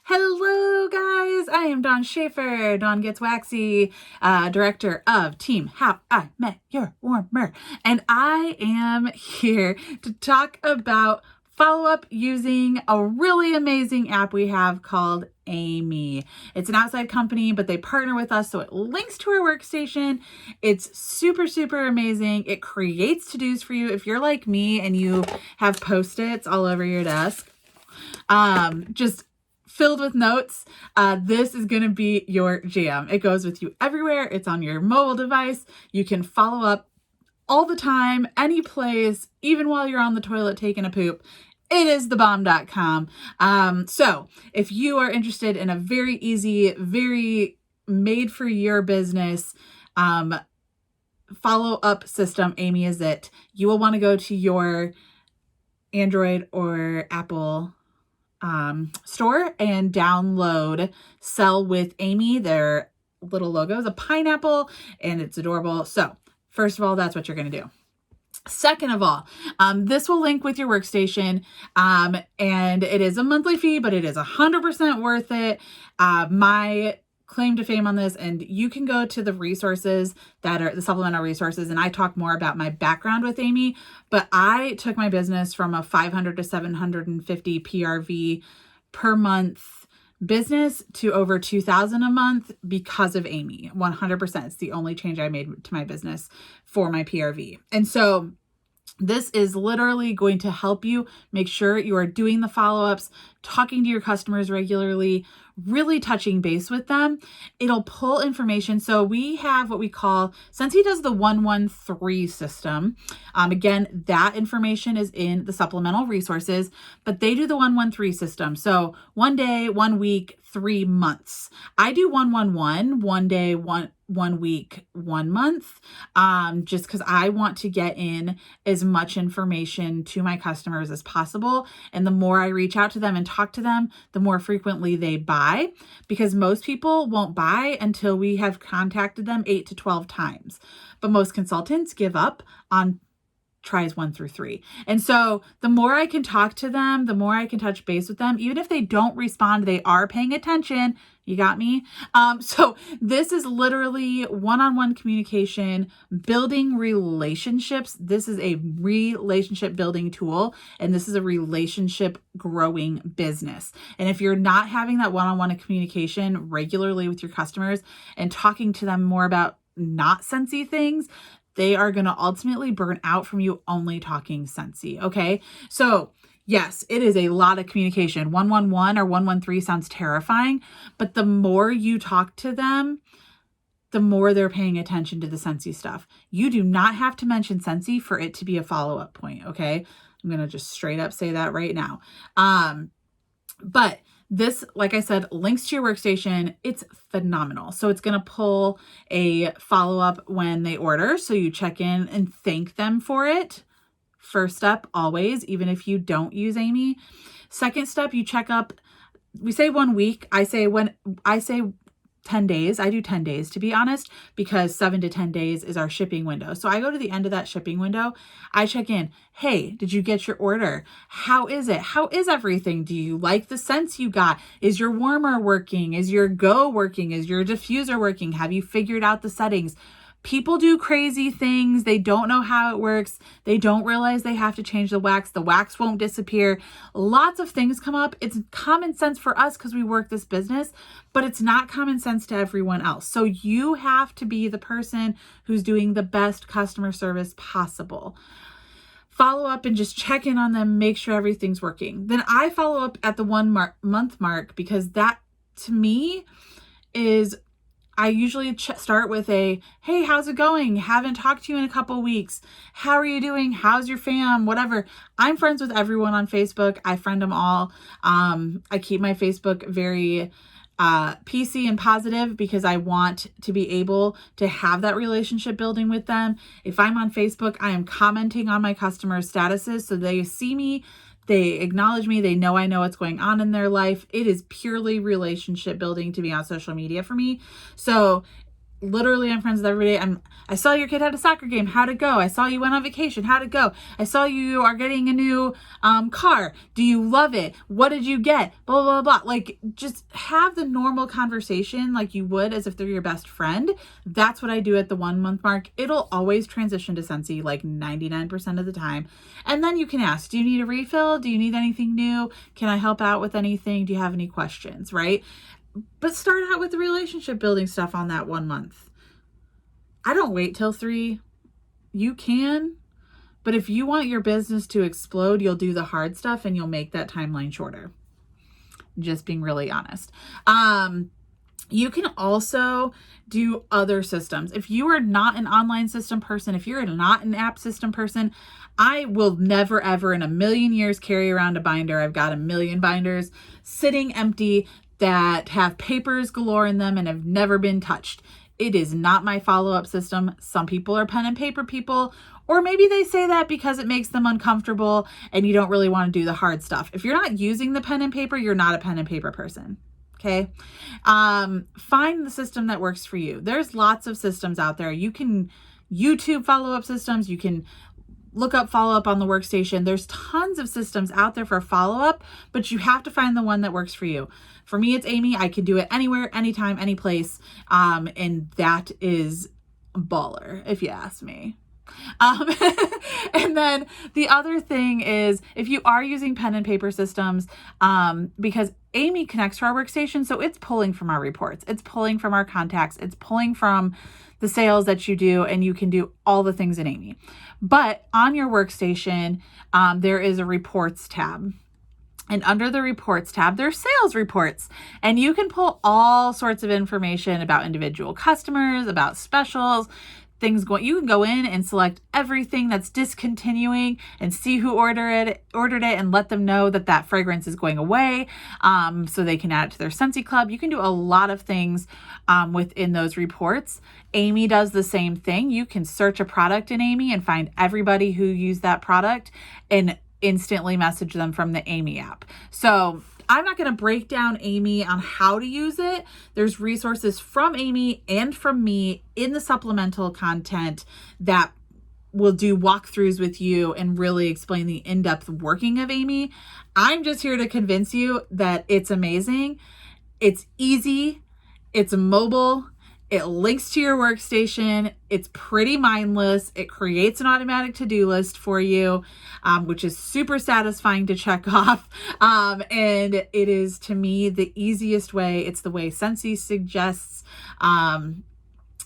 Hello, guys. I am Dawn Schaffer, Dawn Gets Waxy, director of Team How I Met Your Warmer. And I am here to talk about follow-up using a really amazing app we have called Amy. It's an outside company, but they partner with us, so it links to our workstation. It's super, super amazing. It creates to-dos for you. If you're like me and you have Post-its all over your desk, just filled with notes, this is going to be your jam. It goes with you everywhere. It's on your mobile device. You can follow up all the time, any place, even while you're on the toilet taking a poop. It is thebomb.com. So if you are interested in a very easy, very made for your business follow-up system, Amy is it. You will want to go to your Android or Apple store and download Sell with Amy. Their little logo is a pineapple and it's adorable. So first of all, that's what you're going to do. Second of all, this will link with your workstation, and it is a monthly fee, but it is 100% worth it. My claim to fame on this, and you can go to the resources that are the supplemental resources, and I talk more about my background with Amy, but I took my business from a 500 to 750 PRV per month business to over 2,000 a month because of Amy. 100%. It's the only change I made to my business for my PRV. And so this is literally going to help you make sure you are doing the follow-ups, talking to your customers regularly, really touching base with them. It'll pull information. So we have what we call, Sensi does the 113 system. Again, that information is in the supplemental resources, but they do the 113 system. So 1 day, 1 week, 3 months. I do 111, 1 day, 1 week, 1 month, just because I want to get in as much information to my customers as possible. And the more I reach out to them and talk to them, the more frequently they buy, because most people won't buy until we have contacted them 8 to 12 times. But most consultants give up on tries 1 through 3. And so the more I can talk to them, the more I can touch base with them, even if they don't respond, they are paying attention. You got me? So this is literally one-on-one communication, building relationships. This is a relationship building tool, and this is a relationship growing business. And if you're not having that one-on-one communication regularly with your customers and talking to them more about not Sensi things, they are going to ultimately burn out from you only talking Sensi. Okay. So yes, it is a lot of communication. 111 or 113 sounds terrifying, but the more you talk to them, the more they're paying attention to the Sensi stuff. You do not have to mention Sensi for it to be a follow-up point. Okay. I'm going to just straight up say that right now. But this, like I said, links to your workstation. It's phenomenal. So it's going to pull a follow-up when they order. So you check in and thank them for it. First step, always, even if you don't use Amy. Second step, you check up. We say 1 week. I say 10 days. I do 10 days, to be honest, because 7 to 10 days is our shipping window. So I go to the end of that shipping window. I check in. Hey, did you get your order? How is it? How is everything? Do you like the scents you got? Is your warmer working? Is your Go working? Is your diffuser working? Have you figured out the settings? People do crazy things. They don't know how it works. They don't realize they have to change the wax. The wax won't disappear. Lots of things come up. It's common sense for us because we work this business, but it's not common sense to everyone else. So you have to be the person who's doing the best customer service possible. Follow up and just check in on them, make sure everything's working. Then I follow up at the 1 month mark, because that to me is, I usually start with a, hey, how's it going? Haven't talked to you in a couple weeks. How are you doing? How's your fam? Whatever. I'm friends with everyone on Facebook. I friend them all. I keep my Facebook very PC and positive because I want to be able to have that relationship building with them. If I'm on Facebook, I am commenting on my customers' statuses so they see me. They acknowledge me. They know I know what's going on in their life. It is purely relationship building to be on social media for me. So literally I'm friends with everybody. I saw your kid had a soccer game. How'd it go? I saw you went on vacation. How'd it go? I saw you are getting a new car. Do you love it? What did you get? Blah, blah, blah. Like, just have the normal conversation like you would as if they're your best friend. That's what I do at the 1 month mark. It'll always transition to Scentsy like 99% of the time. And then you can ask, do you need a refill? Do you need anything new? Can I help out with anything? Do you have any questions, right? But start out with the relationship building stuff on that 1 month. I don't wait till 3. You can, but if you want your business to explode, you'll do the hard stuff and you'll make that timeline shorter. Just being really honest. You can also do other systems. If you are not an online system person, if you're not an app system person, I will never, ever in a million years carry around a binder. I've got a million binders sitting empty that have papers galore in them and have never been touched. It is not my follow-up system. Some people are pen and paper people, or maybe they say that because it makes them uncomfortable and you don't really want to do the hard stuff. If you're not using the pen and paper, you're not a pen and paper person. Okay. Find the system that works for you. There's lots of systems out there. You can YouTube follow-up systems. You can look up follow-up on the workstation. There's tons of systems out there for follow-up, but you have to find the one that works for you. For me, it's Amy. I can do it anywhere, anytime, any place. And that is baller, if you ask me. And then the other thing is, if you are using pen and paper systems, because Amy connects to our workstation, so it's pulling from our reports, it's pulling from our contacts, it's pulling from the sales that you do, and you can do all the things in Amy. But on your workstation, there is a reports tab. And under the reports tab, there's sales reports, and you can pull all sorts of information about individual customers, about specials, things going. You can go in and select everything that's discontinuing and see who ordered it and let them know that that fragrance is going away, so they can add it to their Scentsy Club. You can do a lot of things within those reports. Amy does the same thing. You can search a product in Amy and find everybody who used that product and instantly message them from the Amy app. So I'm not going to break down Amy on how to use it. There's resources from Amy and from me in the supplemental content that will do walkthroughs with you and really explain the in-depth working of Amy. I'm just here to convince you that it's amazing. It's easy. It's mobile. It links to your workstation. It's pretty mindless. It creates an automatic to-do list for you, which is super satisfying to check off. And it is, to me, the easiest way. It's the way Scentsy suggests. And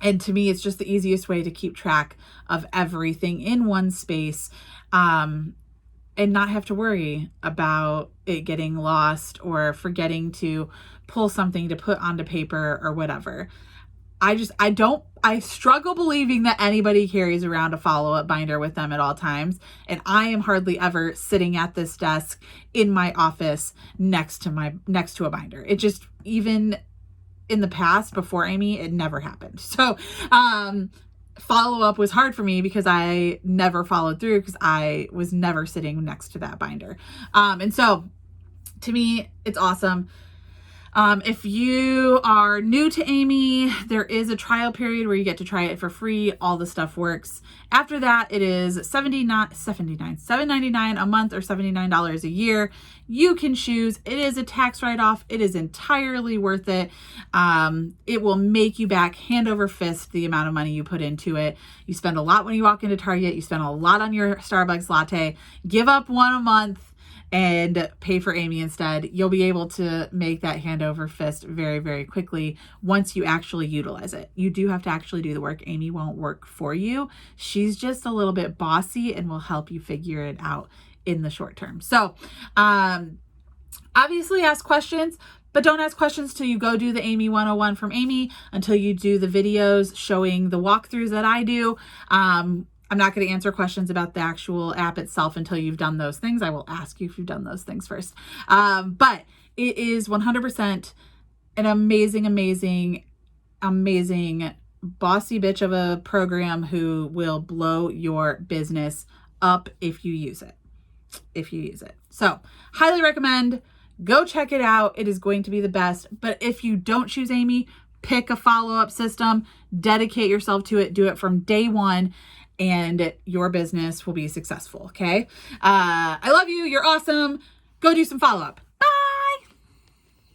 to me, it's just the easiest way to keep track of everything in one space, and not have to worry about it getting lost or forgetting to pull something to put onto paper or whatever. I struggle believing that anybody carries around a follow-up binder with them at all times. And I am hardly ever sitting at this desk in my office next to a binder. It just, even in the past before Amy, it never happened. So, follow-up was hard for me because I never followed through because I was never sitting next to that binder. And so to me, it's awesome. If you are new to Amy, there is a trial period where you get to try it for free. All the stuff works. After that, it is $7.99 a month or $79 a year. You can choose. It is a tax write-off. It is entirely worth it. It will make you back hand over fist the amount of money you put into it. You spend a lot when you walk into Target. You spend a lot on your Starbucks latte. Give up one a month and pay for Amy instead. You'll be able to make that hand over fist very, very quickly once you actually utilize it. You do have to actually do the work. Amy won't work for you. She's just a little bit bossy and will help you figure it out in the short term. So, obviously ask questions, but don't ask questions till you go do the Amy 101 from Amy, until you do the videos showing the walkthroughs that I do. I'm not going to answer questions about the actual app itself until you've done those things. I will ask you if you've done those things first. But it is 100% an amazing, amazing, amazing bossy bitch of a program who will blow your business up if you use it. So highly recommend. Go check it out. It is going to be the best. But if you don't choose Amy, pick a follow-up system, dedicate yourself to it, do it from day one, and your business will be successful. Okay. I love you. You're awesome. Go do some follow-up.